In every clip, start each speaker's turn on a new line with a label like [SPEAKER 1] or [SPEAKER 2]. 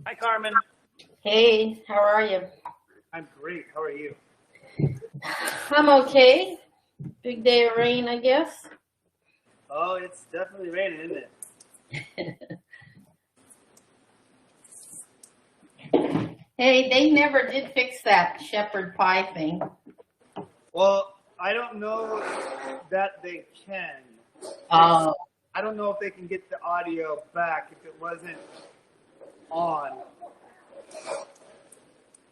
[SPEAKER 1] Hi, Carmen.
[SPEAKER 2] Hey, how are you?
[SPEAKER 1] I'm great. How are you?
[SPEAKER 2] I'm okay. Big day of rain, I guess.
[SPEAKER 1] Oh, it's definitely raining, isn't it?
[SPEAKER 2] Hey, they never did fix that shepherd pie thing.
[SPEAKER 1] Well, I don't know that they can. It's
[SPEAKER 2] Oh,
[SPEAKER 1] I don't know if they can get the audio back if it wasn't on.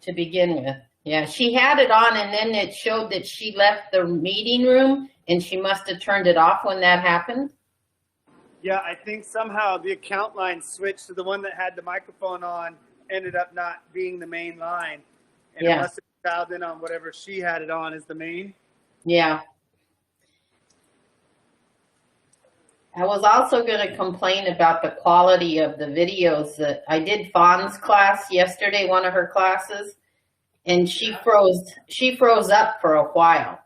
[SPEAKER 2] to begin with. Yeah, she had it on and then it showed that she left the meeting room and she must have turned it off when that happened.
[SPEAKER 1] Yeah, I think somehow the account line switched to the one that had the microphone on, ended up not being the main line, and it
[SPEAKER 2] Yeah,
[SPEAKER 1] must have dialed in on whatever she had it on as the main.
[SPEAKER 2] yeah. I was also going to complain about the quality of the videos that I did Fawn's class yesterday, one of her classes, and she froze up for a while.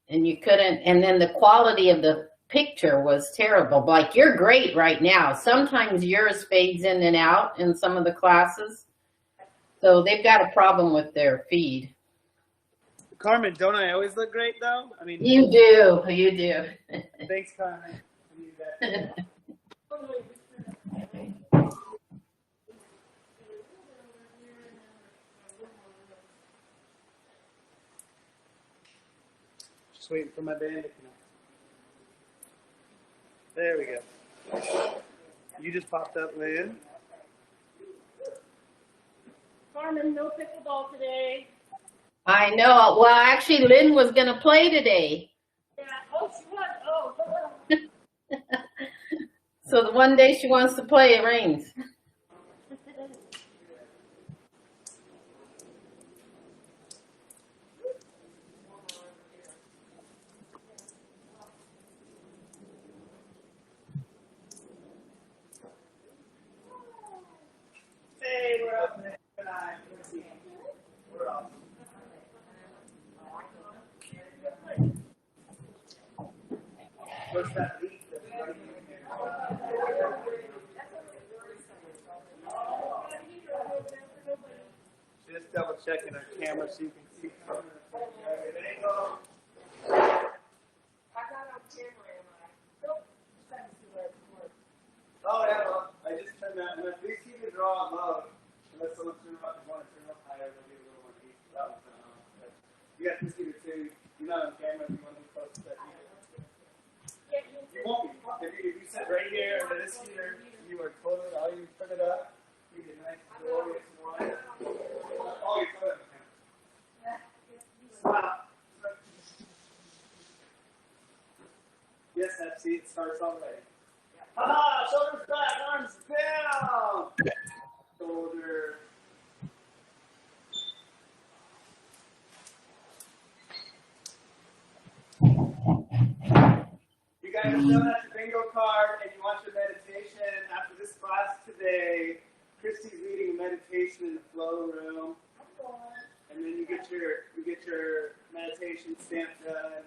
[SPEAKER 2] And you couldn't, and then the quality of the picture was terrible. Like, you're great right now. Sometimes yours fades in and out in some of the classes. So they've got a problem with their feed.
[SPEAKER 1] Carmen, don't I always look great though? I mean,
[SPEAKER 2] You do, you do.
[SPEAKER 1] thanks, Carmen. I need that. Just waiting for my band to connect. There we go. You just popped up, Lynn.
[SPEAKER 3] Carmen, no pickleball today.
[SPEAKER 2] I know. Well, actually, Lynn was going to play today.
[SPEAKER 3] Yeah. Oh, she was. Oh.
[SPEAKER 2] So the one day she wants to play, it rains.
[SPEAKER 1] Hey, we're up. Let's see. We're up. What's that leak that's running in here? Just double checking our camera so you can see. Oh, yeah, well, I just turned that. And if we see the draw on low, unless someone want to turn up higher, it'll be a little more deep. That one's not on. But you got this either too. You're not on camera if you want to be close to that either. You won't be. If you sit right here under this heater, you are totally, all you put it up, you get nice and glorious and wide. Oh, you're totally on camera. Stop. Yes, FC, it starts already. Ah, shoulders back, arms down. Shoulder. You guys have filled out your bingo card and you want your meditation. After this class today, Christy's leading a meditation in the flow room. And then you get your meditation stamp done.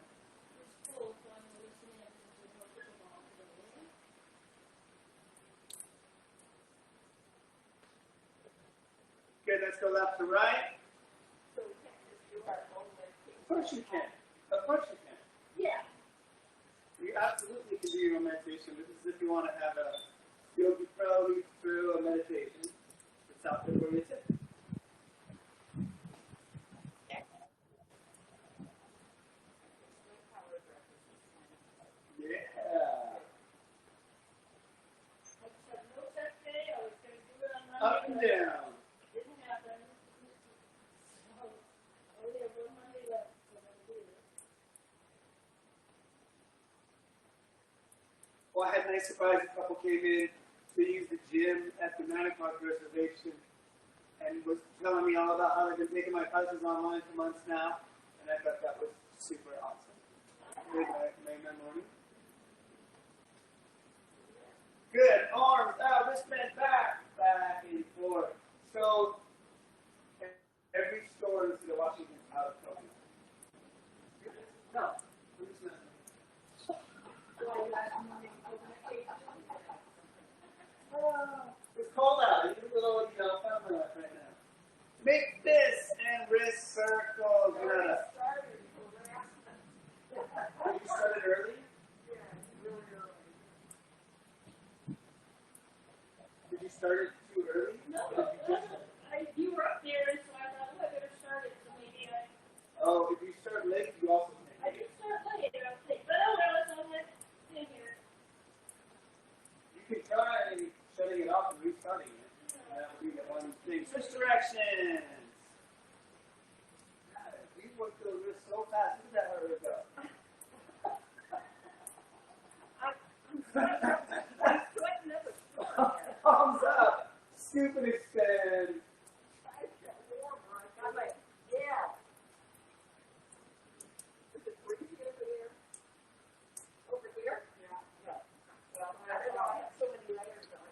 [SPEAKER 1] Good, let's go left to right. Of course you can. Of course you can.
[SPEAKER 3] Yeah.
[SPEAKER 1] You absolutely can do your own meditation. This is if you want to have a Yogi Pro lead through a meditation. It's out there where you sit. Yeah. Up and down. Well, I had a nice surprise. A couple came in to use the gym at the 9 o'clock reservation and was telling me all about how they've been taking my classes online for months now. And I thought that was super awesome. Made my morning. Good. Arms out, wristband back, back and forth. So every store in the state of Washington is out of COVID. No, I'm just messing. It's cold out. It's a little, started too early?
[SPEAKER 3] No, you were up there, and so I thought, oh, I better start it, so maybe
[SPEAKER 1] Oh, if you start late, you also
[SPEAKER 3] I
[SPEAKER 1] can.
[SPEAKER 3] did start late, I was like, but oh, well, it's only in here.
[SPEAKER 1] You can try shutting it off and restarting it. That would be the one thing. Switch directions. God, we went through this so fast. Look at that where we go.
[SPEAKER 3] I'm sweating up a
[SPEAKER 1] Thumbs up. Scoop and extend.
[SPEAKER 3] I'm like, yeah. Is it breezy over there? Over here? Yeah. Well, I don't know, I have so many layers on.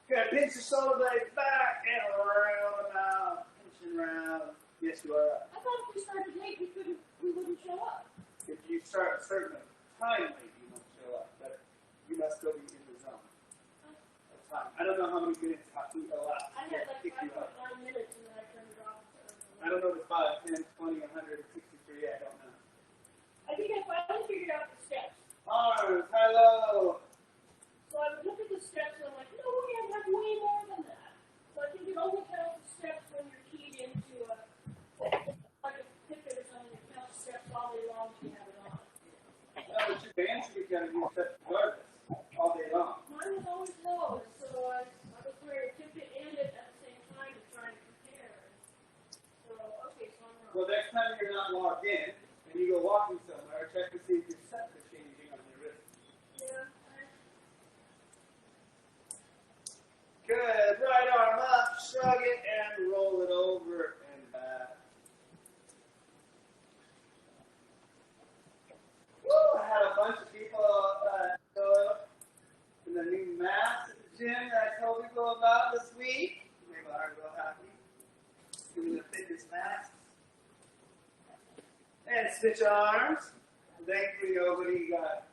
[SPEAKER 1] Good. Pinch your shoulder blades back and around them out. Pinch and round. Yes, you are up.
[SPEAKER 3] I thought if we started late, we wouldn't show up.
[SPEAKER 1] If you start a certain time late, you won't show up. But you must still be in the zone. That's fine. I don't know how many minutes have to elapse
[SPEAKER 3] I
[SPEAKER 1] to
[SPEAKER 3] had like
[SPEAKER 1] pick you up.
[SPEAKER 3] 5.9 minutes and then I turned it off.
[SPEAKER 1] I don't know the 5, 10, 20, 163. I don't know.
[SPEAKER 3] I think I finally figured out the steps.
[SPEAKER 1] Arms, hello.
[SPEAKER 3] So I would look at the steps and I'm like, no way, I have way more than that. So I think it only counts the steps when you're keyed into like a Fitbit or something that counts steps all day long if you have it on.
[SPEAKER 1] No, but your band should be kind of used up regardless all day long.
[SPEAKER 3] Mine was always low, and so I was wearing a Fitbit and it at the same time to try to compare. So, okay, so I'm wrong.
[SPEAKER 1] Well, next time you're not logged in and you go walking somewhere, check to see if your steps are changing on your wrist.
[SPEAKER 3] Yeah.
[SPEAKER 1] Good. Right arm up, shrug it, and roll it over and back. Woo! I had a bunch of people show up in the new masks at the gym that I told people about this week. They are real happy. Doing the fitness masks. And switch arms. Thankfully, nobody got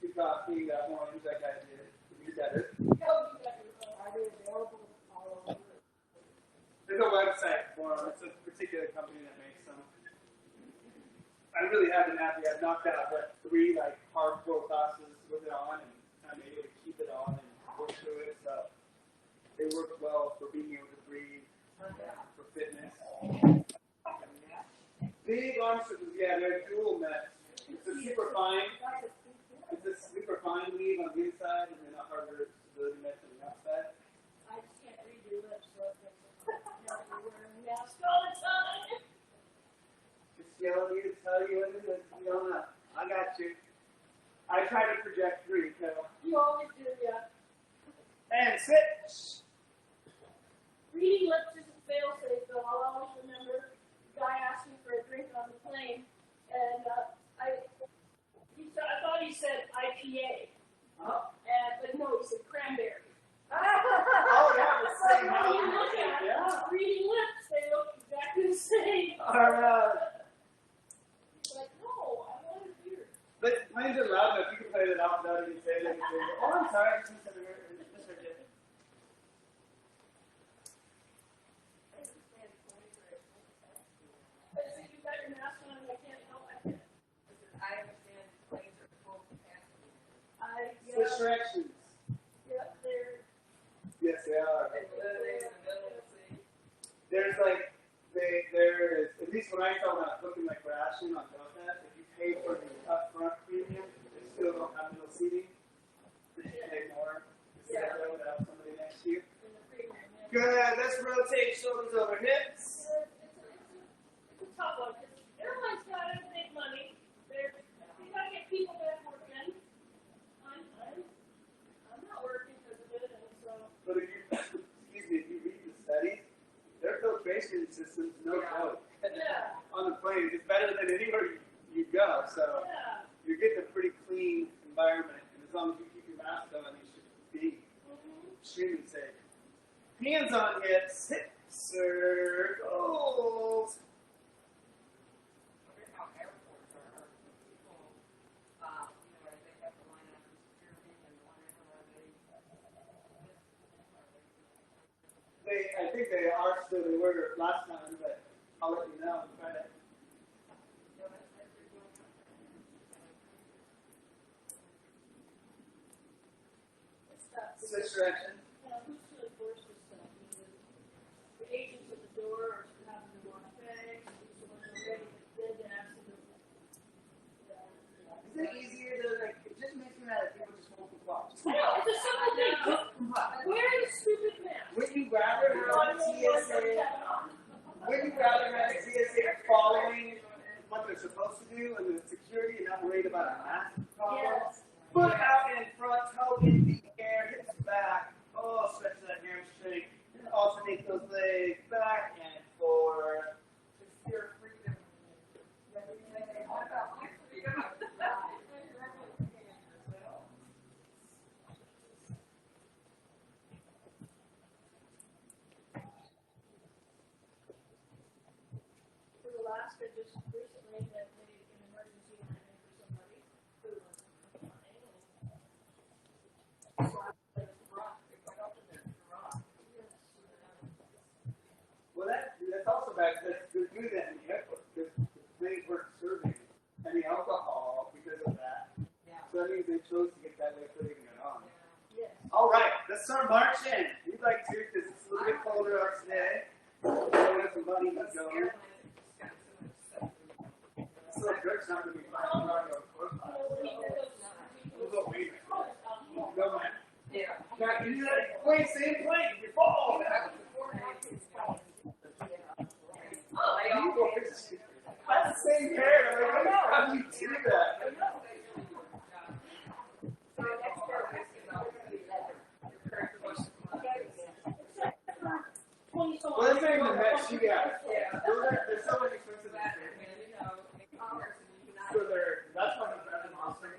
[SPEAKER 1] too coffee, got orange like I did. You better.
[SPEAKER 3] Are they available all over?
[SPEAKER 1] There's a website for them. It's a particular company that makes them. I really have been happy. I've knocked out like 3 like hardcore classes with it on, and I'm able to keep it on and work through it. So they work well for being able to breathe, for fitness. Big arm circles, yeah, they're dual nets. It's a super fine. It's a super fine weave on the inside, and then a harder stability net on the outside.
[SPEAKER 3] I just can't read your lips, so it makes it wearing a mask all the time.
[SPEAKER 1] Just yell at you to tell you what it is. You don't know. I got you. I try to project through, so.
[SPEAKER 3] You always do, yeah.
[SPEAKER 1] And switch.
[SPEAKER 3] Reading lips is a fail-safe, though. I'll always remember the guy asked me for a drink on the plane, and I thought he said IPA,
[SPEAKER 1] Huh?
[SPEAKER 3] but no, he said cranberry.
[SPEAKER 1] Oh, yeah, the same.
[SPEAKER 3] When you look at it,
[SPEAKER 1] Yeah.
[SPEAKER 3] reading lips, they look exactly the same.
[SPEAKER 1] All right.
[SPEAKER 3] It's like, no, I want a beer.
[SPEAKER 1] But planes are loud enough. You can play it out without even saying anything. Oh, I'm sorry. I just misheard it.
[SPEAKER 3] But so you got your mask on, and I can't help it.
[SPEAKER 4] I understand planes are full capacity.
[SPEAKER 1] Switch directions.
[SPEAKER 3] Yeah, they're.
[SPEAKER 1] Yes, they are.
[SPEAKER 4] And living in the middle of the sea.
[SPEAKER 1] There's like, there is, at least when I tell them I'm booking like ration on Delta, if you pay for the upfront premium, they still don't have middle seating. Did you pay more? Instead of without somebody next to you? Good. Let's rotate shoulders over hips.
[SPEAKER 3] It's a tough one, because airlines gotta make money. They gotta get people back working. I'm not working because of it, and so.
[SPEAKER 1] But if you, excuse me, if you read the studies, their filtration system's no joke.
[SPEAKER 3] Yeah,
[SPEAKER 1] On the plane, it's better than anywhere you go. So
[SPEAKER 3] yeah.
[SPEAKER 1] you're getting a pretty clean environment, and as long as you keep your mask on, you should be extremely safe. Hands on hips, hip circles.
[SPEAKER 4] I wonder how airports are people, where they have to line up for security and wondering how
[SPEAKER 1] I think they are still, they were last time, but I'll let you know and try to.
[SPEAKER 3] stuff.
[SPEAKER 1] Switch direction.
[SPEAKER 3] Who's to enforce this stuff? I mean, the agents at the door are having to walk back, and who's the one already did that, so
[SPEAKER 1] Is it easier to, like, it just makes me mad that people just won't comply. Just
[SPEAKER 3] I know, it's a simple thing. Wear the stupid mask.
[SPEAKER 1] would you rather have TSA, would you rather have TSA following what they're supposed to do and the security and not worried about a mask problem?
[SPEAKER 3] Yes.
[SPEAKER 1] Foot out in front, toe in the air, hips back. Oh, stretch that hamstring. And alternate those legs back and forth.
[SPEAKER 4] It's your freedom. What about my freedom?
[SPEAKER 3] For Alaska, just recently that made an emergency landing for somebody who was flying. So I was rock. It went up in there. Rock. Yes.
[SPEAKER 1] Well, that's also back. That's good do that in the airport because they weren't serving any alcohol because of that.
[SPEAKER 4] Yeah.
[SPEAKER 1] So that means they chose to get that way so they can get on.
[SPEAKER 3] Yes.
[SPEAKER 1] All right, let's start marching. We'd like to because it's a little bit colder out today. So we have some money
[SPEAKER 4] That's
[SPEAKER 1] going.
[SPEAKER 4] airline, it just got so much stuff.
[SPEAKER 1] So Greg's not going to be fine. We're not going to go We'll go wait. Go, man.
[SPEAKER 4] Yeah.
[SPEAKER 1] Now, you do that plane, same plane. You fall.
[SPEAKER 4] Oh, I
[SPEAKER 1] You go fix it. That's the same pair. Like, how do you do that? Well, that's not even the match you got. They're so inexpensive. So that's one of the awesome.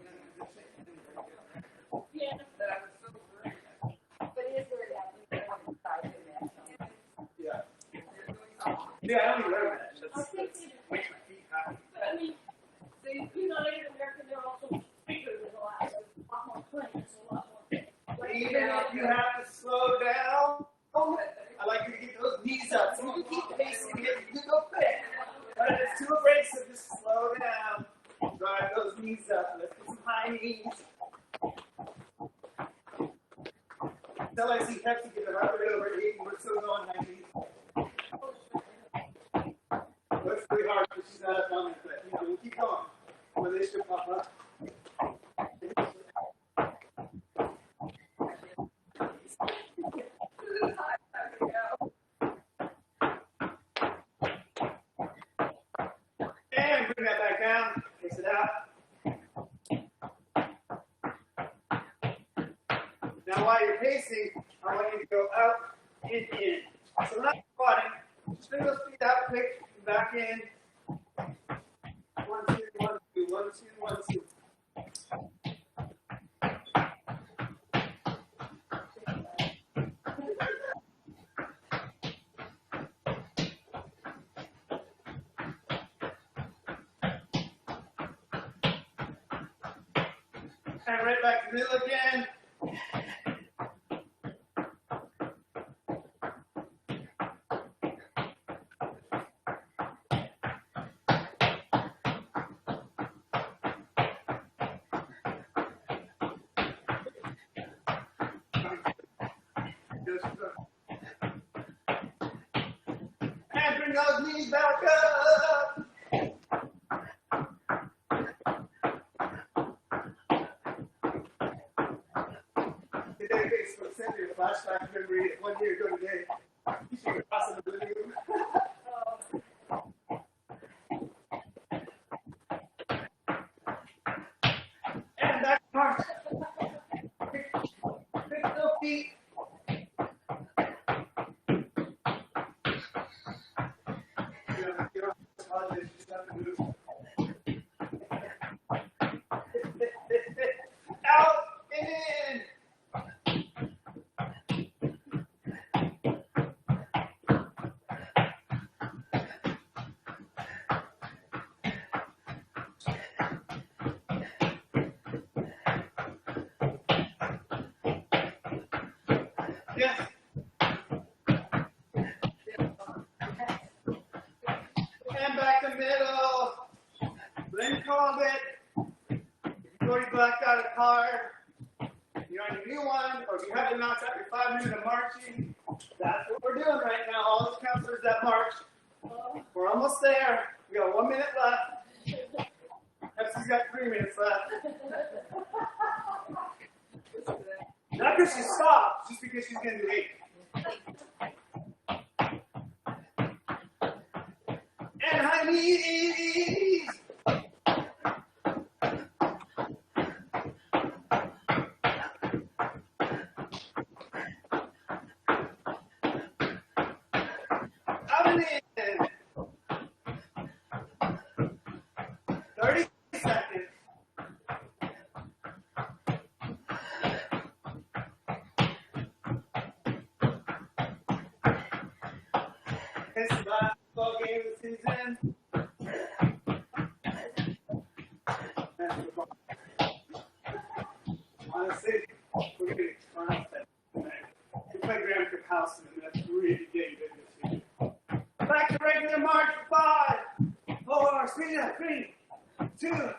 [SPEAKER 3] Yeah.
[SPEAKER 1] Yeah. Yeah, I don't even wear that.
[SPEAKER 3] I
[SPEAKER 1] That's
[SPEAKER 3] think they-
[SPEAKER 1] makes my feet happy.
[SPEAKER 3] I mean, United American, they're also bigger than Alaska, a lot more planes, a lot more.
[SPEAKER 1] Even if you have to slow down, I like you to get those knees up. So you can keep pacing it, you can go quick. But if it's too abrasive, just slow down. Drive those knees up. Let's get some high knees. Until I see Pepsi get a rubber over 80, we're still going high knees. Works pretty hard because she's not up on it, but we'll keep going. When they should pop up. And bring that back down. Face it out. Now while you're pacing, I want you to go out and in. So not squatting. Just bring those feet out quick and back in. 1, 2, 1, 2, 1, 2, 1, 2. And right back to the middle again. And bring those knees back up. Today, Facebook sent me a flashback memory of 1 year ago today. You should have crossed in the living room. And back to march. Pick those feet. You don't apologize, you just have to move. Out and in. Yes. And back to middle. Then called it. If you've already blacked out a card, you're find a new one, or if you haven't knocked out your 5 minutes of marching, that's what we're doing right now. All those counselors that march, we're almost there. We got 1 minute left. Pepsi's got 3 minutes left. Not because she stopped, just because she's going to do 8. And high knees. Out and in. 30 seconds. It's the last football game of the season. Honestly, we're going to get content tonight. We play Grand Creek House, and that's really getting good this year. Back to regular march for 5, 4, speed up, 3, 2,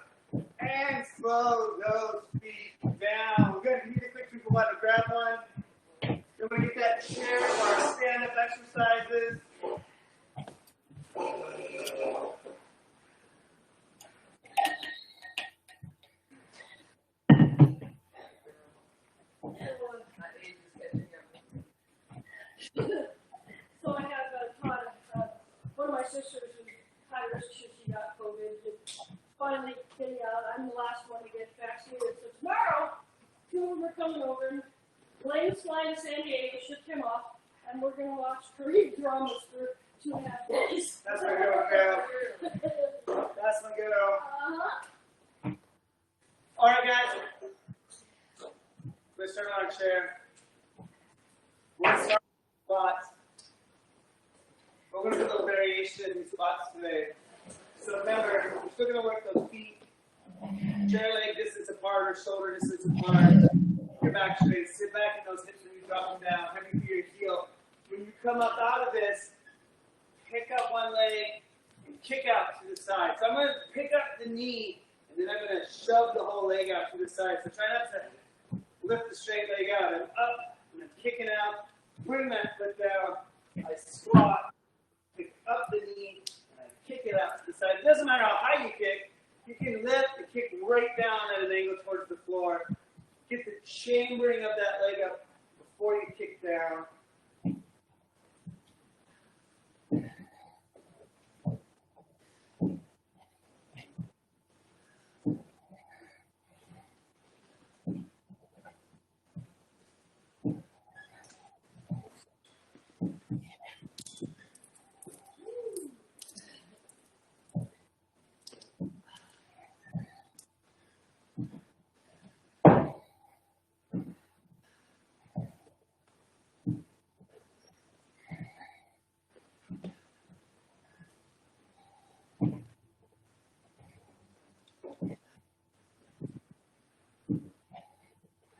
[SPEAKER 1] and slow those feet down. We're going to need a quick people want to grab one. Then we get that chair for our stand-up exercises.
[SPEAKER 3] So I have taught one of my sisters who's high risk, she got COVID. And finally, I'm the last one to get vaccinated. So tomorrow, 2 of them are coming over. And Blaine's flying to San Diego, shipped him off, and we're going to watch Korean dramas for 2.5 days.
[SPEAKER 1] That's my girl. That's my girl. All right, guys. Let's turn on our chair. We'll start with spots. We're going to do a little variation in spots today. So remember, we're still going to work those feet. Chair leg distance apart or shoulder distance apart. Your back straight. Sit back in those hips when you drop them down. Heavy through your heel. When you come up out of this, pick up one leg and kick out to the side. So I'm going to pick up the knee, and then I'm going to shove the whole leg out to the side. So try not to lift the straight leg out. I'm up, and I'm kicking out. Bring that foot down. I squat, pick up the knee, and I kick it out to the side. It doesn't matter how high you kick. You can lift and kick right down at an angle towards the floor. Get the chambering of that leg up before you kick down.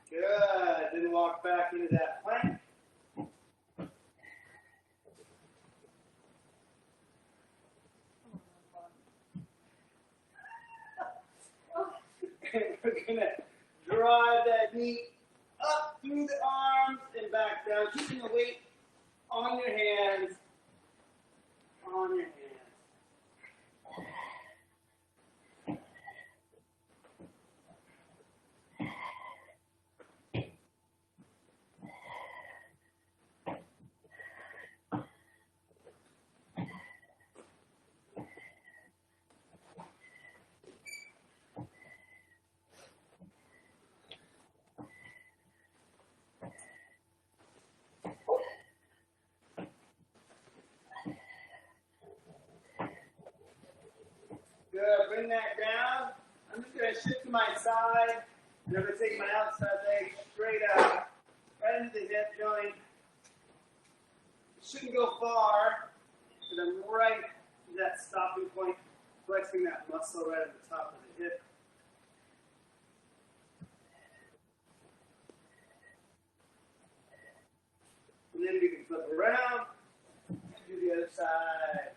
[SPEAKER 1] Good. Then walk back into that plank. And we're going to drive that knee up through the arms and back down, keeping the weight on your hands. On your hands. Good. Bring that down. I'm just going to shift to my side. And I'm going to take my outside leg straight out, right into the hip joint. Shouldn't go far, but I'm right to that stopping point, flexing that muscle right at the top of the hip. And then you can flip around and do the other side.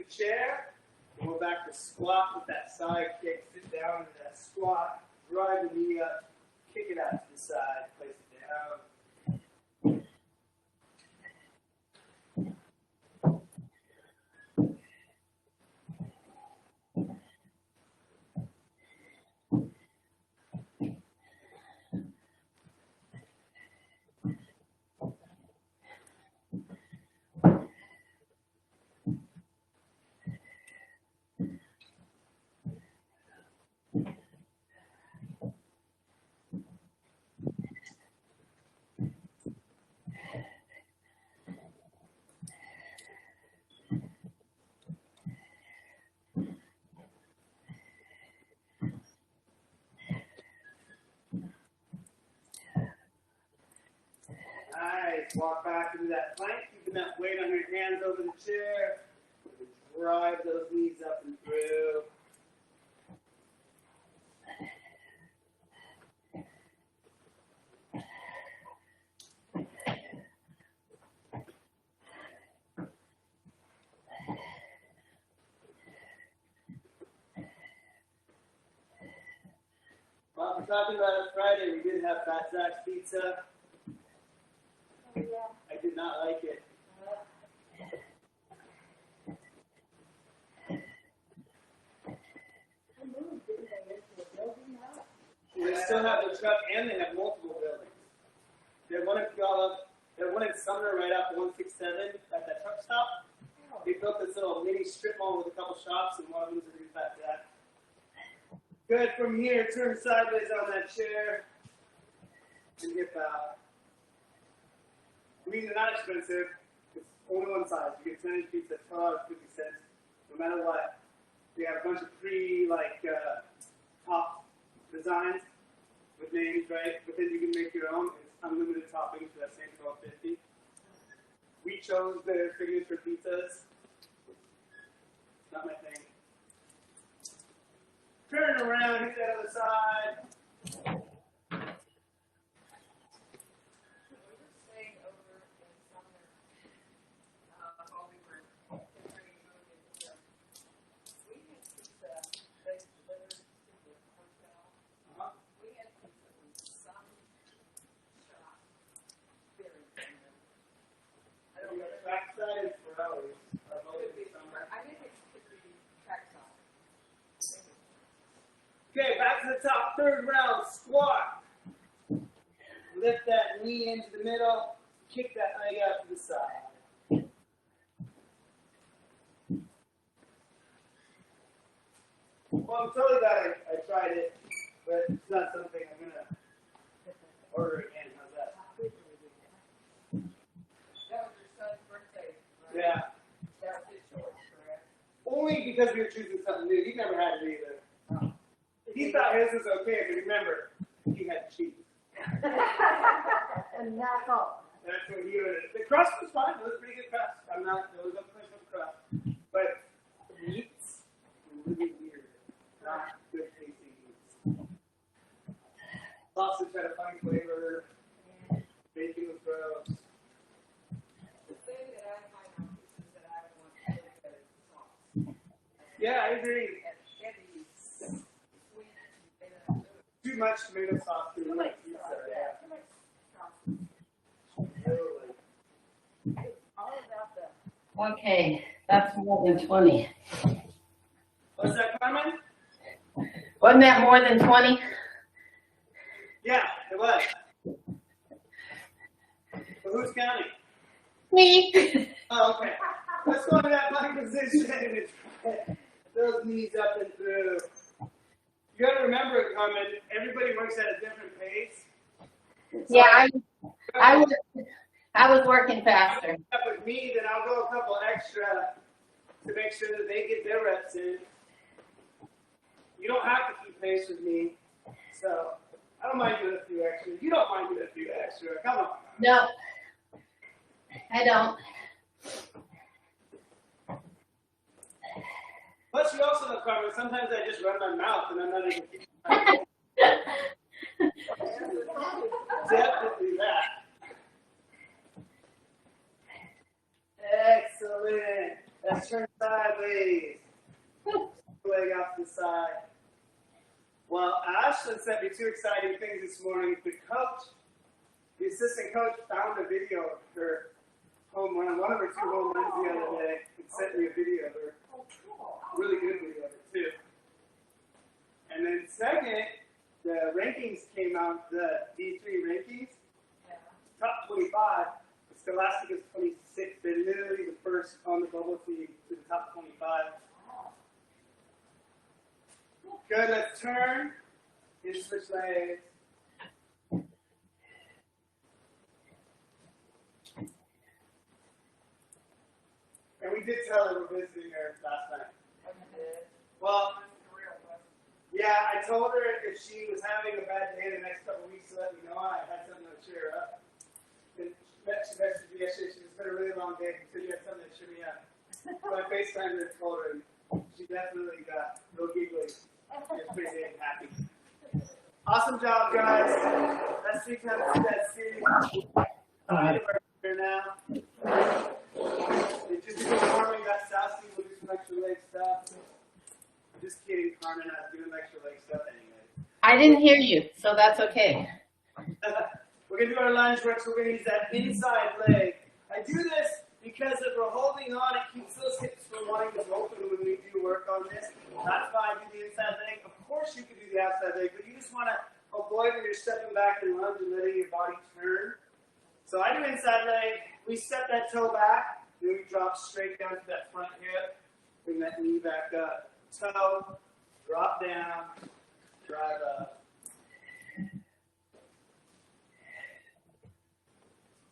[SPEAKER 1] chair. Go back to squat with that side kick. Sit down into that squat. Drive the knee up. Kick it out to the side. Place it down. Nice. Walk back into that plank, keeping that weight on your hands over the chair. Drive those knees up and through. Well, we're talking about it Friday. We did have Fat Zach's pizza. I did not like it. They still have the truck and they have multiple buildings. They have one in Sumner right off 167 at that truck stop. They built this little mini strip mall with a couple shops and one of them's a new Fat Zach. Good, from here, turn sideways on that chair and hip out. I mean, they're not expensive. It's only one size. You get 10-inch pizza, $12.50, no matter what. They have a bunch of top designs with names, right? But then you can make your own. It's unlimited toppings for that same $12.50. We chose their signature pizzas. Not my thing. Turn around, hit that other side. Backside is for hours. Okay, back to the top, third round, squat. Lift that knee into the middle, kick that leg out to the side. Well, I'm totally glad I tried it, but it's not something I'm going to order again. How's that?
[SPEAKER 4] That was your son's birthday, right?
[SPEAKER 1] Yeah.
[SPEAKER 4] That was his choice, correct?
[SPEAKER 1] Only because we were choosing something new. He never had it either. He thought his was okay, but remember, he had cheese.
[SPEAKER 3] And that's all.
[SPEAKER 1] That's what he ordered. The crust was fine. It was pretty good crust. There was no question of crust. But the meats were really weird. Not good tasting meats. Sausage had a funny flavor. Bacon was gross.
[SPEAKER 4] The thing that I find on pieces that I don't want to look at is the sauce.
[SPEAKER 1] Yeah, I agree.
[SPEAKER 4] And heavy, sweet,
[SPEAKER 1] Too much tomato sauce to
[SPEAKER 4] too
[SPEAKER 1] ruin
[SPEAKER 4] much
[SPEAKER 1] pizza.
[SPEAKER 4] sauce,
[SPEAKER 1] Yeah.
[SPEAKER 4] too much sauce.
[SPEAKER 1] Totally.
[SPEAKER 4] It's all about the
[SPEAKER 2] Okay, that's more than 20.
[SPEAKER 1] What's that, Carmen?
[SPEAKER 2] Wasn't that more than 20?
[SPEAKER 1] Yeah, it was. But who's counting?
[SPEAKER 2] Me.
[SPEAKER 1] Oh, okay. Let's go to that plank position. Those knees up and through. You got to remember, Carmen, everybody works at a different pace.
[SPEAKER 2] Yeah, I was working faster.
[SPEAKER 1] Up with me, then I'll go a couple extra to make sure that they get their reps in. You don't have to keep pace with me, so I don't mind doing a few extra. You don't mind doing a few extra. Come on.
[SPEAKER 2] No, I don't.
[SPEAKER 1] Plus, you also know, Carmen, sometimes I just run my mouth and I'm not even keeping Definitely that. Excellent. Let's turn sideways. Ashlyn sent me two exciting things this morning. The assistant coach, found a video of her one of her two home runs the other day, and sent me a video of her.
[SPEAKER 3] Oh, cool.
[SPEAKER 1] Really good video of it too. And then second, the rankings came out, the D3 rankings, top 25. Scholastic is 26. They're literally the first on the bubble team to the top 25. Good, let's turn and switch legs. And we did tell her we're visiting her last night. Well, yeah, I told her if she was having a bad day the next couple of weeks to let me know. I had something to cheer her up. And she messaged me yesterday. She was been a really long day. She said you had something to cheer me up. So I FaceTimed her and told her, and she definitely got real giggly. She was pretty damn happy. Awesome job, guys. That's 3 times that series. Here now. It's just warming that South Sea. We'll do some extra leg stuff. Just kidding, Carmen. I was doing extra leg stuff anyway.
[SPEAKER 2] I didn't hear you, so that's okay.
[SPEAKER 1] We're going to do our lunge work, so we're going to use that inside leg. I do this because if we're holding on, it keeps those hips from wanting to open when we do work on this. That's why I do the inside leg. Of course you can do the outside leg, but you just want to avoid when you're stepping back and lunge and letting your body turn. So I do inside leg. We step that toe back, then we drop straight down to that front hip, bring that knee back up. Toe, drop down, drive up.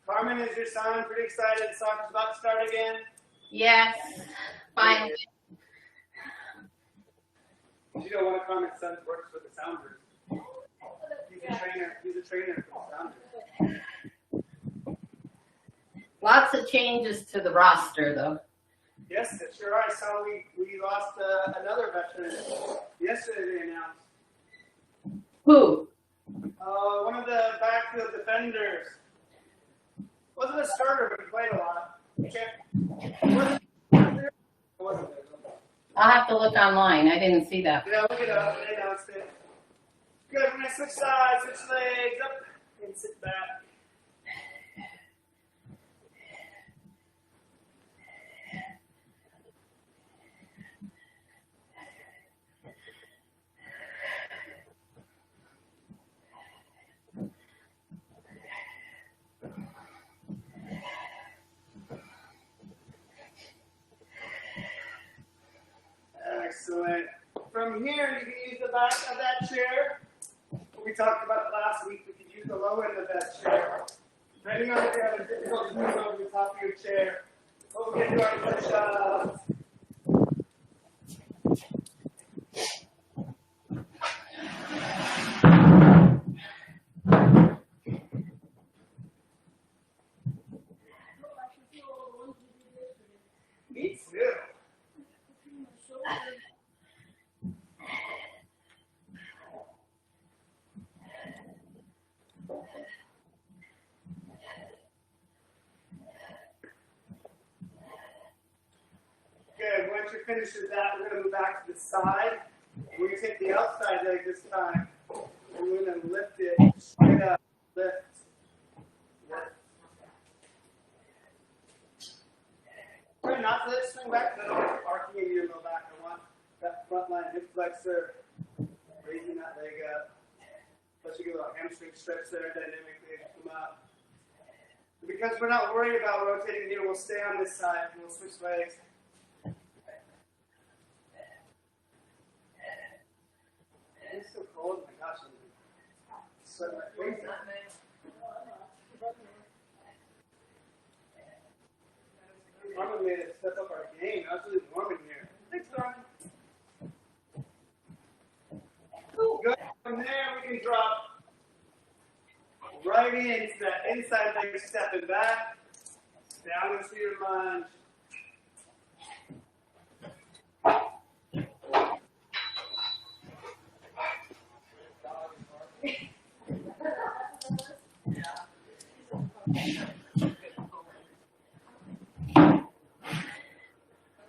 [SPEAKER 1] Carmen, is your son pretty excited? Soccer's about to start again?
[SPEAKER 2] Yes, finally.
[SPEAKER 1] You know, one of Carmen's sons works with the Sounders. He's a trainer for the Sounders.
[SPEAKER 2] Lots of changes to the roster, though.
[SPEAKER 1] Yes, it sure are. I saw we lost another veteran yesterday. They announced.
[SPEAKER 2] Who?
[SPEAKER 1] One of the backfield defenders. Wasn't a starter, but he played a lot. Wasn't there?
[SPEAKER 2] I'll have to look online. I didn't see that.
[SPEAKER 1] Yeah, look it up. They announced it. Good. We're gonna switch sides, switch legs, up and sit back. Excellent. From here, you can use the back of that chair. We talked about it last week. We can use the low end of that chair. Depending on if you have a difficult move over the top of your chair. What we're going to do our push-ups. Me too. Good. Once you're finished with that, we're going to move back to the side. We're going to take the outside leg this time. And we're going to lift it straight up. Lift. Lift. Try not to let it swing back, but arcing in your low back. I want that front line hip flexor, raising that leg up. Plus you get a little hamstring stretch there dynamically as you come up. Because we're not worried about rotating here, we'll stay on this side and we'll switch legs. It's so cold, my gosh, I'm sweating my face out. Norman made it step up our game. I was really warm in here. Thanks, Norman. Good. From there, we can drop right into that inside leg, stepping back, down into your lunge.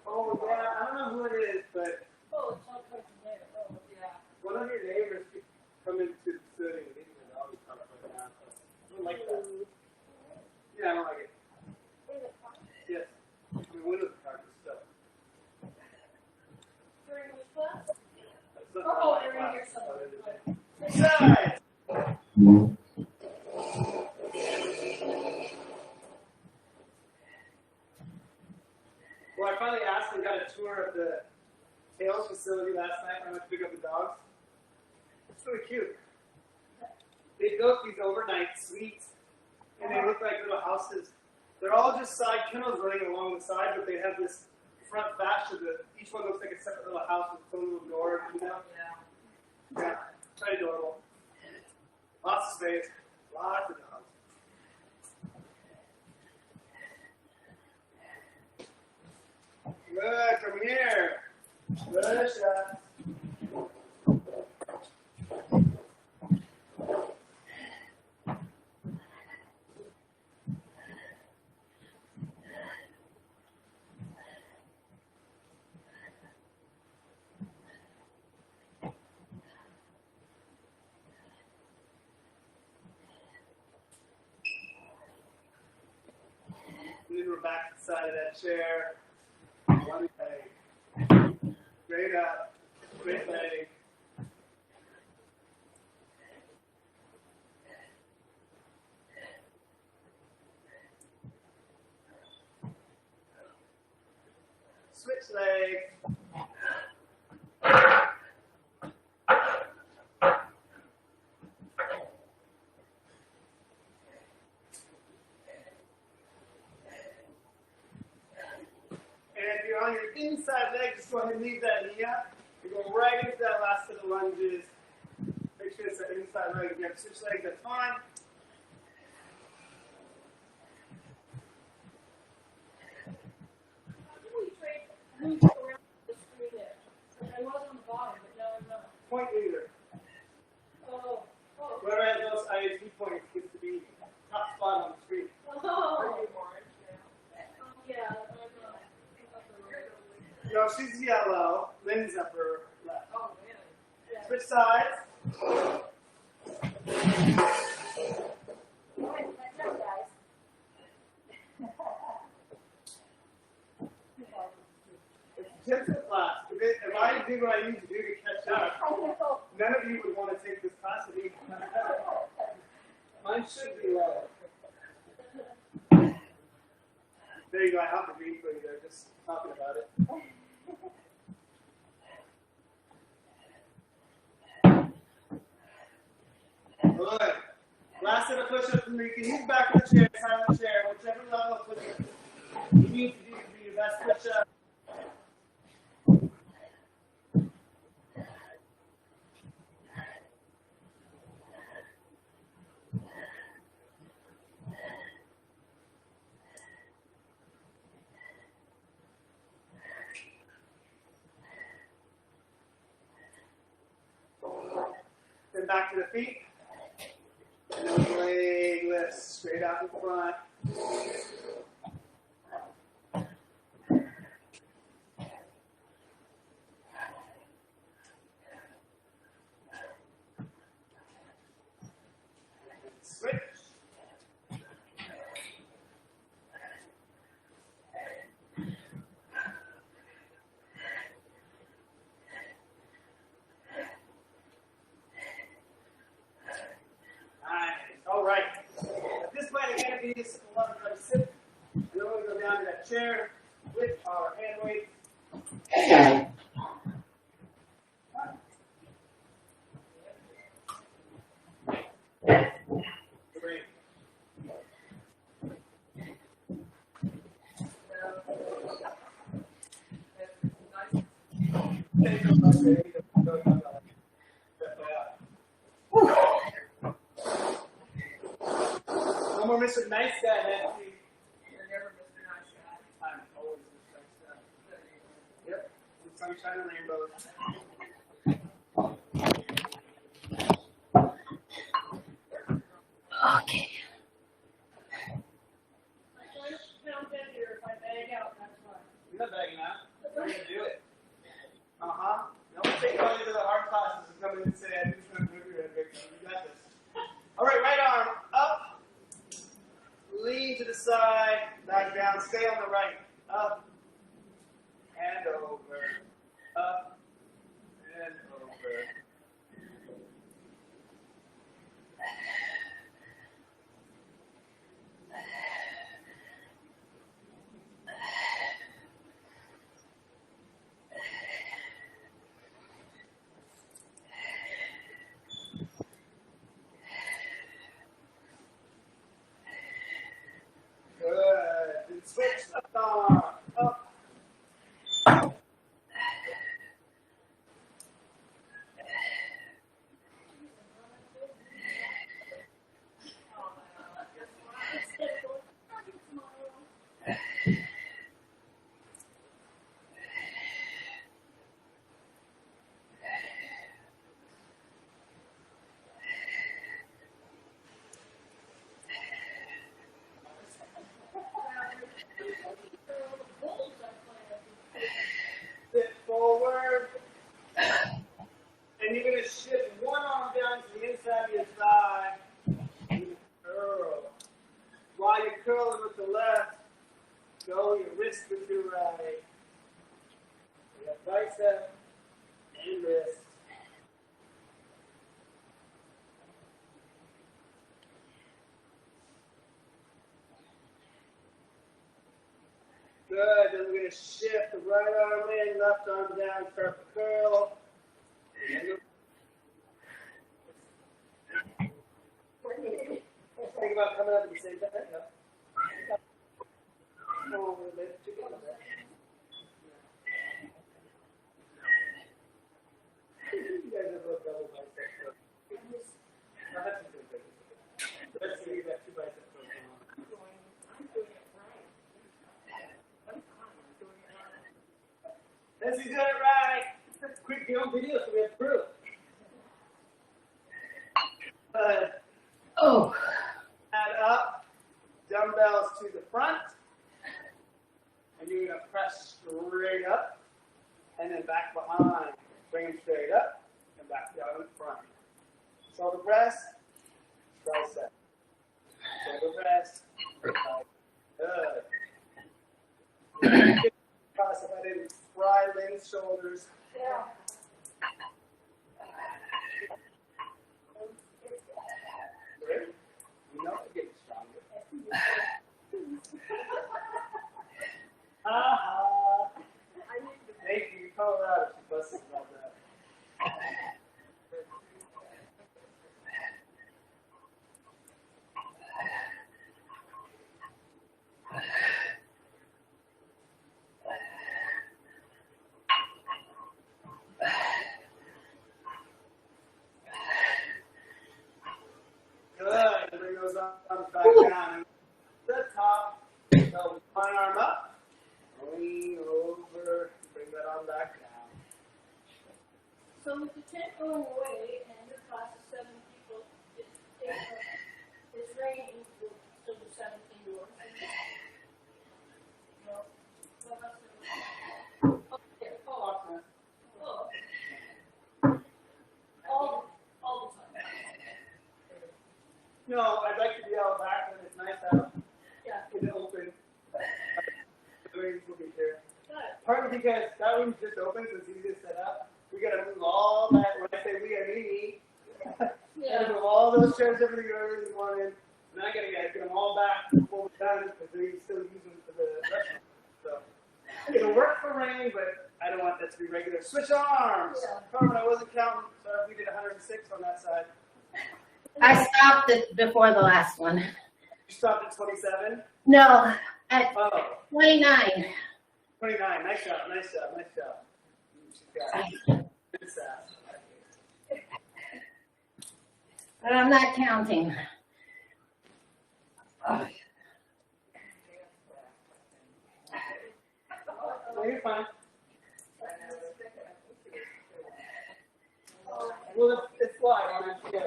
[SPEAKER 1] Oh, yeah, I don't know who it is, but
[SPEAKER 3] Oh, it's not coming from there. Oh, yeah.
[SPEAKER 1] one of your neighbors Well, I finally asked and got a tour of the Tails facility last night when I went to pick up the dogs. It's really cute. They built these overnight suites, and they look like little houses. They're all just side kennels running along the side, but they have this front fascia that each one looks like a separate little house with its own little door, you know? Yeah, quite adorable. Lots of space, lots of dogs. Good, come here. Good shot. And then we're back to the side of that chair. One leg. Straight up. Straight leg. Switch leg. And if you're on your inside leg, just go ahead and leave that knee up. You go right into that last set of lunges. Make sure it's that inside leg. If you have to switch legs, that's fine.
[SPEAKER 3] How do we trade moves around the screen there? Like I was on the bottom, but now I'm not.
[SPEAKER 1] Point leader.
[SPEAKER 3] Oh, oh.
[SPEAKER 1] Whoever has those IHP points gets to be top spot on the screen.
[SPEAKER 3] Oh, yeah, I'm not.
[SPEAKER 1] No, she's yellow. Lynn's upper left.
[SPEAKER 4] Oh, really?
[SPEAKER 3] Yeah.
[SPEAKER 1] Switch sides. It's a gentle class. If I did what I need to do to catch up, none of you would want to take this class with me. Mine should be low. There you go. I have the green for you there, just talking about it. Good. Last set of push-ups, and you can use back of the chair, side of the chair, whichever level of push-ups you need to do to be your best push-up. Then back to the feet. And then leg lifts straight out in front. Switch. Nice. All right. At this point, again, we just want to sit. And then we'll go down to that chair with our hand weight. Great. No more Mr. Nice Guy, Nancy.
[SPEAKER 4] You're never Mr. Nice Guy.
[SPEAKER 1] I'm always Mr. Nice Guy. Yep. The sunshine and rainbows.
[SPEAKER 2] Okay.
[SPEAKER 3] I'm down here. If I bag out, that's fine.
[SPEAKER 1] You're not bagging out. We're going to do it. Uh-huh. Don't take money to the hard classes and come in and say, I'm just going to move your head. You got this. All right, right arm up. Lean to the side. Back down. Stay on the right. Up. And over. Up. to shift the right arm in, left arm down, start the curl. Think about coming up at the same time. Yeah. Oh, lift together. You guys have both double bicep curls. I have to do it. Let's see, you got two bicep curls going on.
[SPEAKER 4] I'm doing it right. I'm doing it right.
[SPEAKER 1] Nancy's doing it right. Quick, be on video so we have proof.
[SPEAKER 2] Oh,
[SPEAKER 1] Add up, dumbbells to the front, and you're going to press straight up, and then back behind. Bring them straight up, and back down in front. Shoulder press, tricep. Shoulder press, tricep. Good. If I didn't fry Lynn's shoulders.
[SPEAKER 3] Yeah.
[SPEAKER 1] Good. You know it's getting stronger. Thank you. You call her out if she busted about that. Good. Bring those arms back down. The top. So one arm up. Lean over. Bring that arm back down.
[SPEAKER 3] So with the tent going away and your class of 7 people, it's raining, we'll still do 17 doors. No. Well, that's the- oh, there. Oh, oh. All the time.
[SPEAKER 1] No, I'd like to be out back when it's nice out
[SPEAKER 3] Yeah.
[SPEAKER 1] in the open. The wings will be there.
[SPEAKER 3] Good.
[SPEAKER 1] Partly because that room's just open, so it's easy to set up. We gotta move all that, when I say we, I mean me. Gotta
[SPEAKER 3] Yeah.
[SPEAKER 1] move all those chairs, everything over this morning. And I gotta get them all back before we're done, because we still use them for the restaurant. So, it'll work for rain, but I don't want that to be regular. Switch arms!
[SPEAKER 3] Yeah.
[SPEAKER 1] Carmen, I wasn't counting, so we did 106 on that side.
[SPEAKER 2] I stopped it before the last one.
[SPEAKER 1] You stopped at 27?
[SPEAKER 2] No, at
[SPEAKER 1] Oh,
[SPEAKER 2] 29.
[SPEAKER 1] 29. Nice job, nice job, nice job. She's got it. Good sass.
[SPEAKER 2] But I'm not counting. Oh,
[SPEAKER 1] No, you're fine. Well, it's live on it. Yeah.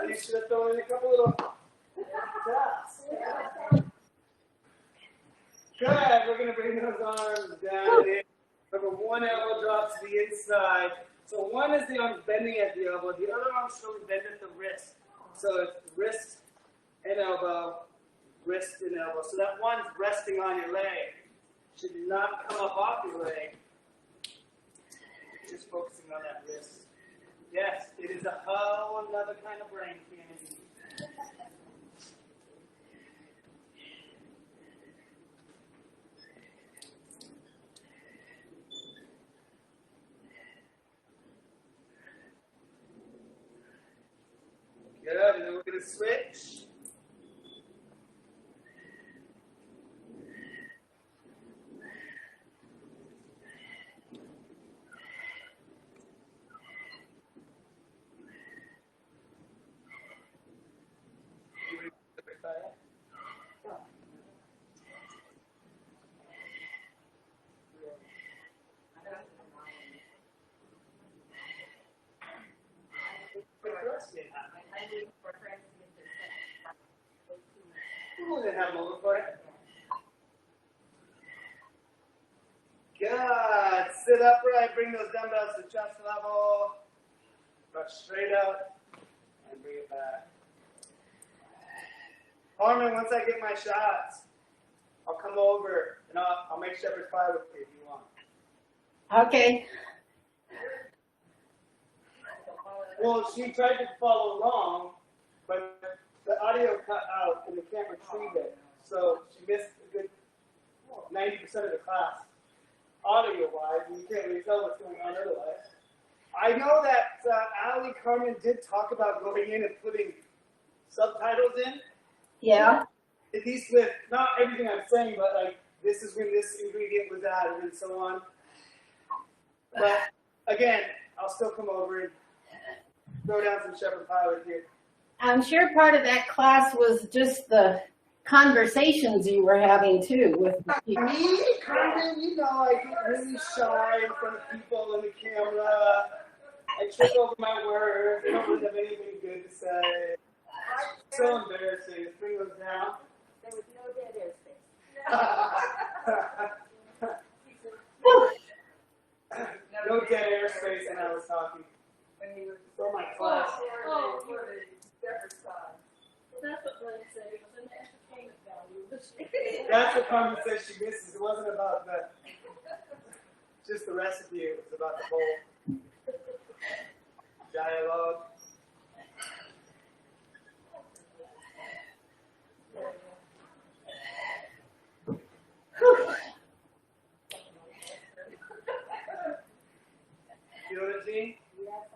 [SPEAKER 1] You should have thrown in a couple little taps. Good. We're going to bring those arms down in. Remember, one elbow drops to the inside. So one is the arm bending at the elbow. The other arm should bend at the wrist. So it's wrist and elbow, wrist and elbow. So that one's resting on your leg. Should not come up off your leg. Just focusing on that wrist. Yes, it is a whole another kind of brain candy. Good, and then we're going to switch. Who didn't have them before? Good. Sit upright. Bring those dumbbells to chest level. Brush straight up and bring it back. Harmon, once I get my shots, I'll come over and I'll make shepherd's pie with you if you want.
[SPEAKER 2] okay.
[SPEAKER 1] Well, she tried to follow along, but the audio cut out and we can't retrieve it. So she missed a good 90% of the class, audio-wise, and you can't really tell what's going on otherwise. I know that Ali Carmen did talk about going in and putting subtitles in.
[SPEAKER 2] Yeah.
[SPEAKER 1] At least with not everything I'm saying, but like this is when this ingredient was added and so on. But again, I'll still come over and throw down some shepherd pie with you.
[SPEAKER 2] I'm sure part of that class was just the conversations you were having too with the people.
[SPEAKER 1] Me, Carmen, you know, I get really shy in front of people and the camera. I trip over my words. I don't really have anything good to say. So embarrassing. Let's bring those down.
[SPEAKER 4] There was no dead airspace.
[SPEAKER 1] No dead airspace, and I was talking.
[SPEAKER 4] When you were
[SPEAKER 1] For my class.
[SPEAKER 3] Oh,
[SPEAKER 4] you were the shepherd side.
[SPEAKER 3] Well, that's what Glenn said, it was an entertainment value.
[SPEAKER 1] That's what Carmen said she misses. It wasn't about the just the recipe. It was about the whole dialogue. You know what I mean?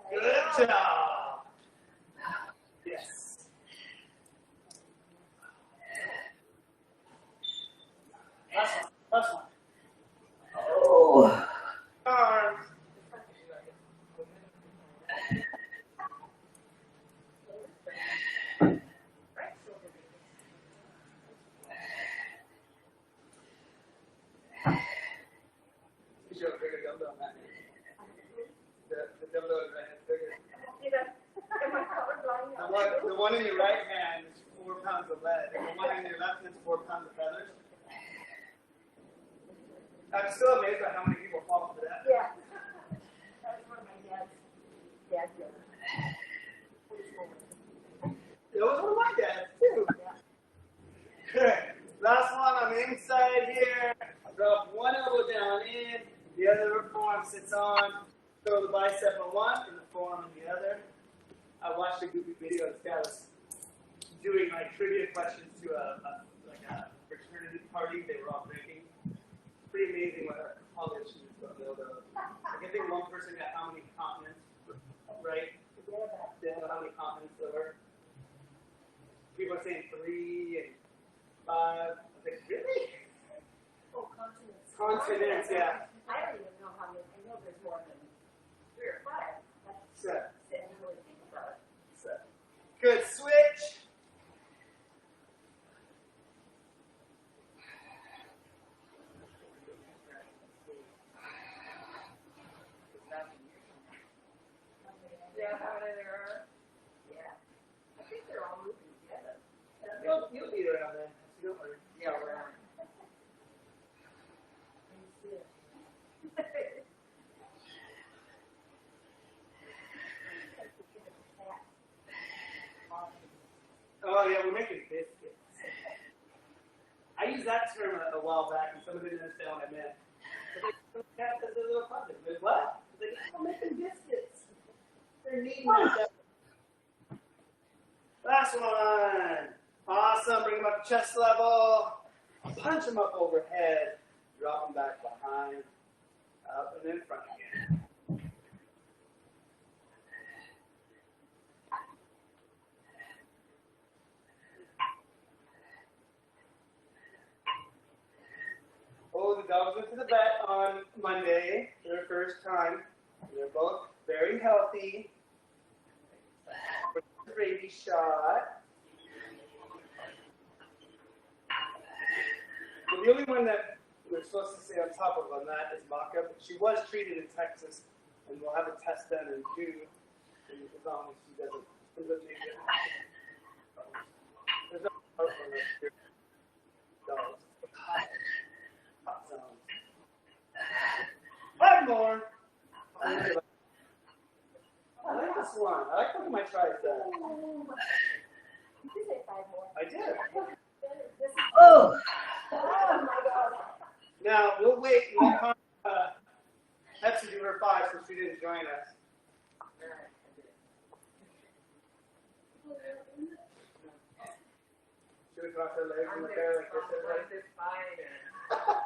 [SPEAKER 1] Good job. Yes. Last one.
[SPEAKER 2] Oh.
[SPEAKER 1] Arms. You should have a bigger dumbbell than that. The dumbbell in my hand is bigger. The one in your right hand is 4 pounds of lead, and the one in your left hand is 4 pounds of feathers. I'm still amazed by how many people fall for that.
[SPEAKER 4] Yeah. That was one of my dad's jokes.
[SPEAKER 1] It was one of my dads, too. Good. Last one on the inside here. Drop one elbow down in, the other forearm sits on. Throw the bicep on one and the forearm on the other. I watched a goofy video. This guy was doing like trivia questions to a fraternity party. They were all drinking. Pretty amazing what a college students don't know though. Like, I think one person got how many continents, right? They don't know how many continents there were. People are saying 3 and 5. I was like, really?
[SPEAKER 4] Oh, continents.
[SPEAKER 1] Continents, yeah.
[SPEAKER 4] I don't even know how many. I know there's more than 3 or 5. That's
[SPEAKER 1] Set.
[SPEAKER 4] I didn't really think about it.
[SPEAKER 1] Set. Good. Switch.
[SPEAKER 4] Yeah, how many there are? Yeah. I think they're all moving together.
[SPEAKER 1] You'll be around then. So don't worry.
[SPEAKER 4] Yeah, around.
[SPEAKER 1] Oh yeah, we're making biscuits. I used that term a while back, and somebody didn't understand what I meant. The cat does a little puppet. Like, what? Like, I'm making biscuits. They're kneading that. Last one. Awesome. Bring them up to chest level. Punch them up overhead. Drop them back behind. Up and in front again. Oh, the dogs went to the vet on Monday for their first time. They're both very healthy. For the rabies shot. Well, the only one that we're supposed to stay on top of on that is Maka. She was treated in Texas, and we'll have a test done in June. As long as she doesn't change it. There's no hope for this dogs. Hot zones. 5 more. I like this one. I like looking at my tricep.
[SPEAKER 4] Did you say 5 more?
[SPEAKER 1] I did.
[SPEAKER 4] This is,
[SPEAKER 2] Oh.
[SPEAKER 4] oh my God.
[SPEAKER 1] Now, we'll wait. We'll have to do her 5 since she didn't join us. Should we we cross our legs in
[SPEAKER 4] I'm
[SPEAKER 1] the bed like this.
[SPEAKER 4] just fine.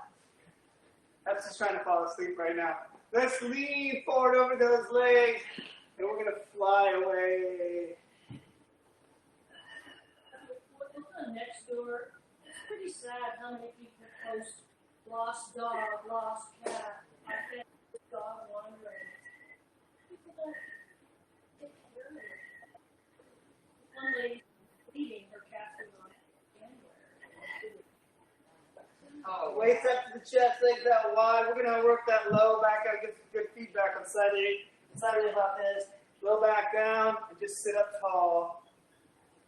[SPEAKER 1] That's just trying to fall asleep right now. Let's lean forward over those legs, and we're gonna fly away.
[SPEAKER 3] What's on next door? It's pretty sad how many people post lost dog, lost cat. I found this dog wandering. People don't take care of it. One lady leaving her cat was on January.
[SPEAKER 4] Oh,
[SPEAKER 1] Waist up to the chest, legs out wide. We're gonna work that low back out, get some good feedback on side eight. Side eight about this. Low back down, and just sit up tall.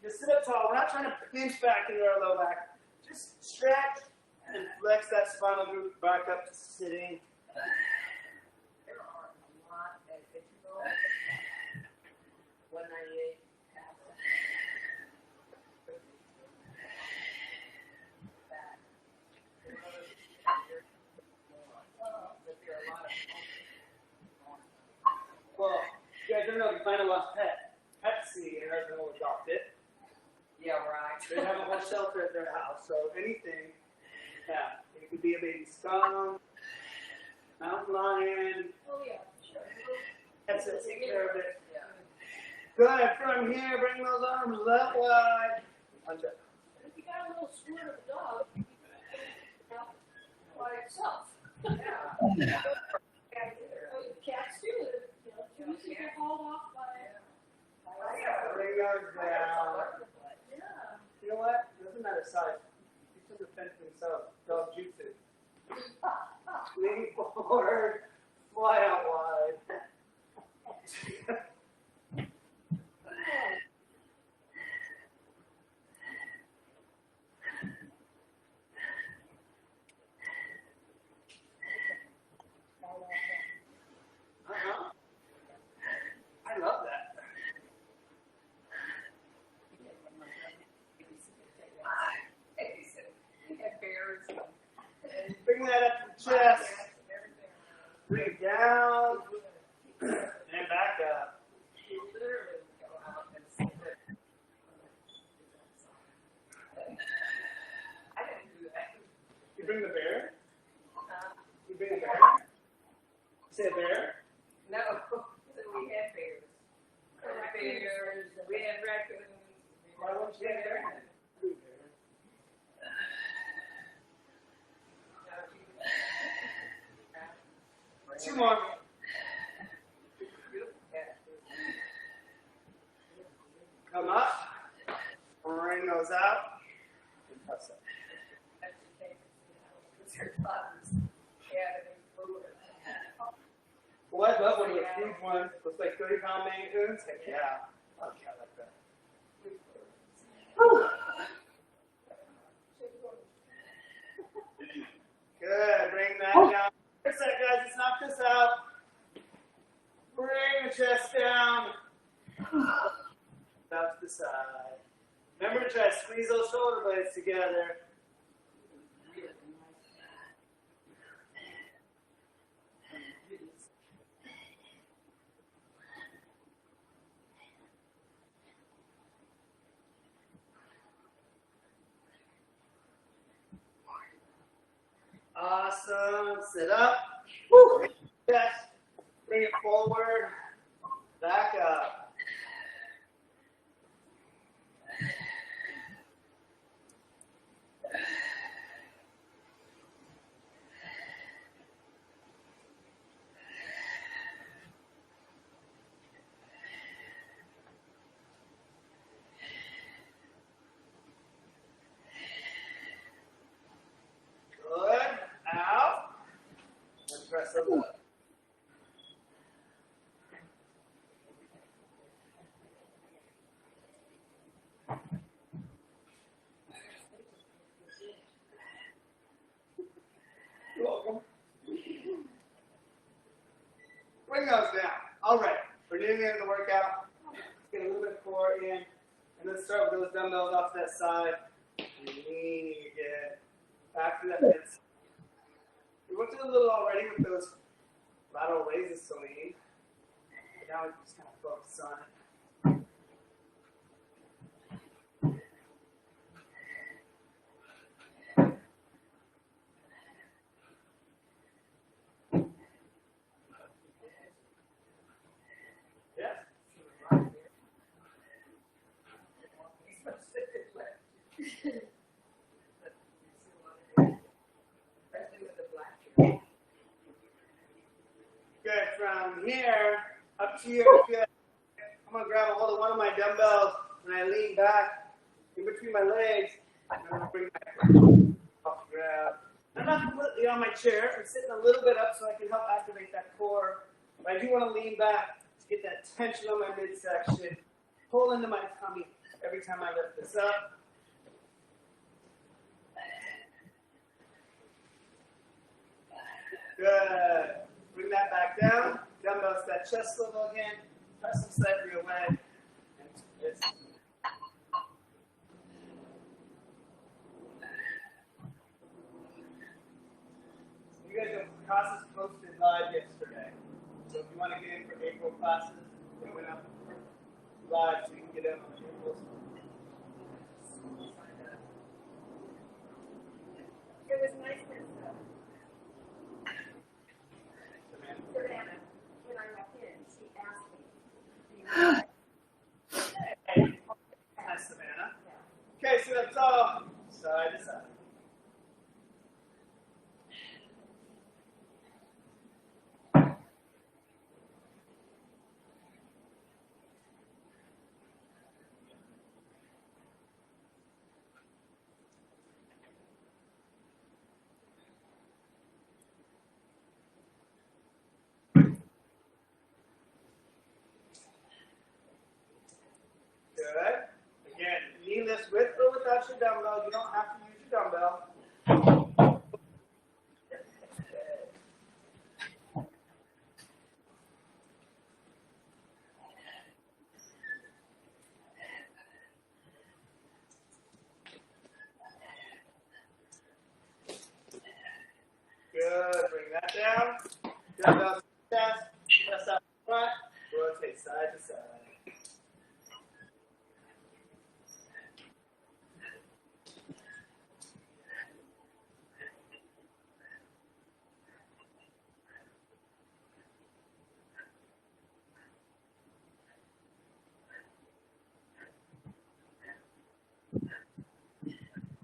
[SPEAKER 1] Just sit up tall. We're not trying to pinch back into our low back. Just stretch and flex that spinal group back up to sitting.
[SPEAKER 4] there are a lot at Fitchville. 198 Castle. That. But there are a lot of
[SPEAKER 1] Well, you guys don't know if you find a lost pet. Pepsi, your husband will adopt it.
[SPEAKER 4] yeah, right.
[SPEAKER 1] They have a whole shelter at their house, so anything. Yeah, it could be a baby skunk, mountain lion.
[SPEAKER 3] Oh, yeah, sure.
[SPEAKER 1] That's it. Take care of it.
[SPEAKER 4] Yeah.
[SPEAKER 1] Good. From here, bring those arms up wide. Punch up.
[SPEAKER 3] If you got a little squirt of a dog, you can put it out by itself.
[SPEAKER 4] Yeah.
[SPEAKER 3] Cats do it, you know, as soon as you get hauled off by
[SPEAKER 1] Bring those down.
[SPEAKER 3] yeah.
[SPEAKER 1] You know what? It doesn't matter size. Each of them fend for themselves. Dog jutsu. Lean forward. Fly out wide. I love that.
[SPEAKER 4] Bears and
[SPEAKER 1] Bring that up to the chest. Bring it down. And back up.
[SPEAKER 4] you literally go out and sit there. I didn't do that.
[SPEAKER 1] You bring the bear?
[SPEAKER 4] Uh,
[SPEAKER 1] You bring the bear? You say a bear?
[SPEAKER 4] no, we had bears. Bears, we had raccoons.
[SPEAKER 1] Why won't you say bear? Two more. Come up. Bring those out. And press up. Well, I love one of those huge ones. Looks like 30-pound Maine Coons. Heck yeah. Okay, I like that. Whew. Good. Bring that down. Fix that, guys. Let's knock this out. Bring the chest down. Out to the side. Remember to try to squeeze those shoulder blades together. Awesome. Sit up. Woo. Yes. Bring it forward. Back up. Good. Out. And press up. You're welcome. Bring those down. All right. We're near the end of the workout. Let's get a little bit of core in. And let's start with those dumbbells off to that side. Lean again. Back to that mid. We went through a little already with those lateral raises to lean. But now we just kind of focus on it. see if you feel like I'm gonna grab a hold of one of my dumbbells and I lean back in between my legs and I'm gonna bring my off the ground. I'm not completely on my chair. I'm sitting a little bit up so I can help activate that core. But I do want to lean back to get that tension on my midsection. Pull into my tummy every time I lift this up. Good. Bring that back down. Dumbbells to that chest level again. Press them slightly away. And it's you guys have classes posted live yesterday. So if you want to get in for April classes, they went up live so you can get in on the April.
[SPEAKER 4] It was nice that Savannah, when I walked in, she asked me, do you want
[SPEAKER 1] Hi, Savannah. Okay, so that's all side to side. Good. Again, knee lifts with or without your dumbbell. You don't have to use your dumbbell. Good. Bring that down. Dumbbell to the chest. Press up front. Rotate side to side.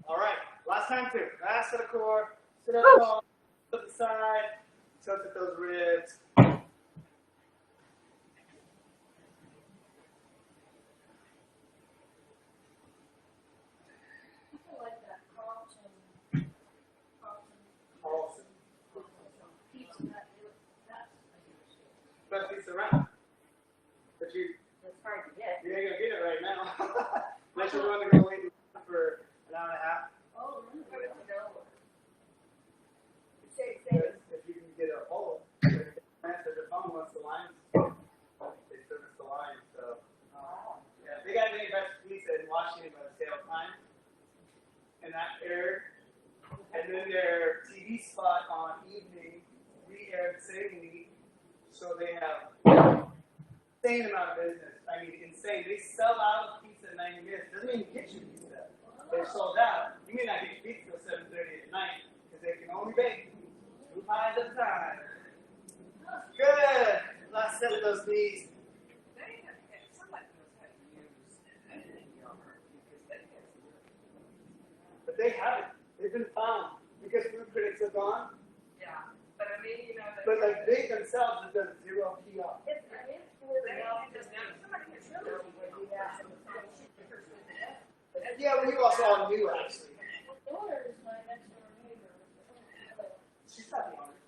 [SPEAKER 1] All right, last time too. Last to the core. Sit up tall, to the side, tilt at those ribs.
[SPEAKER 3] People like that Carlton
[SPEAKER 1] Carlson.
[SPEAKER 3] pizza, that's
[SPEAKER 1] Best pizza around. But you
[SPEAKER 4] It's hard to get.
[SPEAKER 1] ain't gonna get it right now. Unless you're willing to go wait for an hour and a half.
[SPEAKER 3] oh, really?
[SPEAKER 4] Put it to Delaware. Say,
[SPEAKER 1] If you can get a hold, answer the phone once the lines. They service the line, so. Yeah, they got many best pizza in Washington by the sale time. In that area. And then their TV spot on evening re-aired the same week. So they have insane amount of business. I mean, insane. They sell out pizza in 90 minutes. Doesn't even get you pizza. They're sold out. You may not get your pizza till 7:30 at night because they can only bake 2 pies at a time. Good. Last set of those knees.
[SPEAKER 4] they have, somebody knows how to use yogurt because they have
[SPEAKER 1] But they haven't. They've been found because food critics have gone.
[SPEAKER 4] yeah. But I mean, you know,
[SPEAKER 1] But like they themselves have done zero PR.
[SPEAKER 4] it's somebody has really
[SPEAKER 1] Yeah, well, you also all knew actually.
[SPEAKER 3] My daughter is my next door neighbor.
[SPEAKER 1] She's not the owner.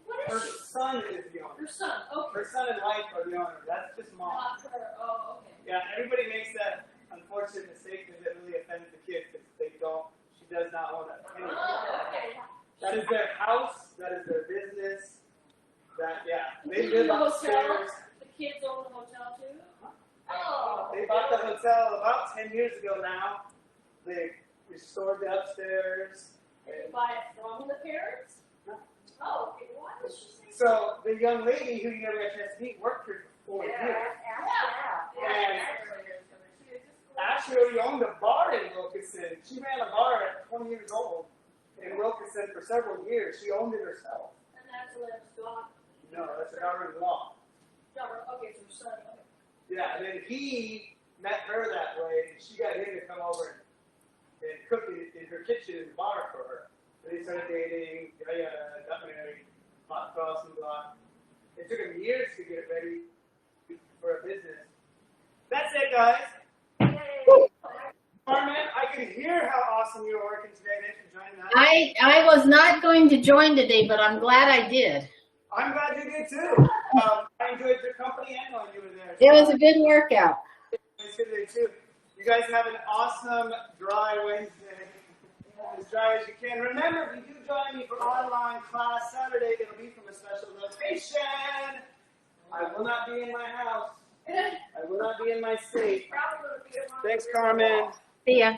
[SPEAKER 3] What
[SPEAKER 1] Her
[SPEAKER 3] is she?
[SPEAKER 1] son is the owner.
[SPEAKER 3] Her son, okay.
[SPEAKER 1] Her son and wife are the owner. That's just mom.
[SPEAKER 3] Not her, oh, okay.
[SPEAKER 1] Yeah, everybody makes that unfortunate mistake because it really offends the kids because they don't. She does not own that. Anyway,
[SPEAKER 3] Oh, okay.
[SPEAKER 1] that is their house. That is their business. That they
[SPEAKER 3] You
[SPEAKER 1] live
[SPEAKER 3] the
[SPEAKER 1] upstairs.
[SPEAKER 3] hotel? The kids own the hotel too? Oh.
[SPEAKER 1] They bought the hotel about 10 years ago now. They restored the upstairs.
[SPEAKER 3] Did you buy it from the parents?
[SPEAKER 1] No.
[SPEAKER 3] Oh, okay, why did she say?
[SPEAKER 1] So the young lady who you never got a chance to meet worked here for 4 years. Ashley already owned a bar in Wilkinson. She ran a bar at 20 years old in Wilkinson for several years. She owned it herself.
[SPEAKER 3] And that's what it's got.
[SPEAKER 1] No, that's a government law.
[SPEAKER 3] Okay, so son, okay.
[SPEAKER 1] Yeah, and then he met her that way, and she got him to come over and cook in her kitchen in the bar for her. And they started dating, got married, bought cross and block. It took him years to get it ready guys. Carmen, I could hear how awesome you were working today. Thanks for joining us.
[SPEAKER 2] I was not going to join today, but I'm glad I did.
[SPEAKER 1] I'm glad you did too. I enjoyed your company and when you were there.
[SPEAKER 2] It was a good workout.
[SPEAKER 1] It's good today too. You guys have an awesome dry Wednesday. As dry as you can. Remember, if you do join me for online class Saturday, it'll be from a special location. I will not be in my house. I will not be in my state. Thanks, Carmen.
[SPEAKER 2] See ya.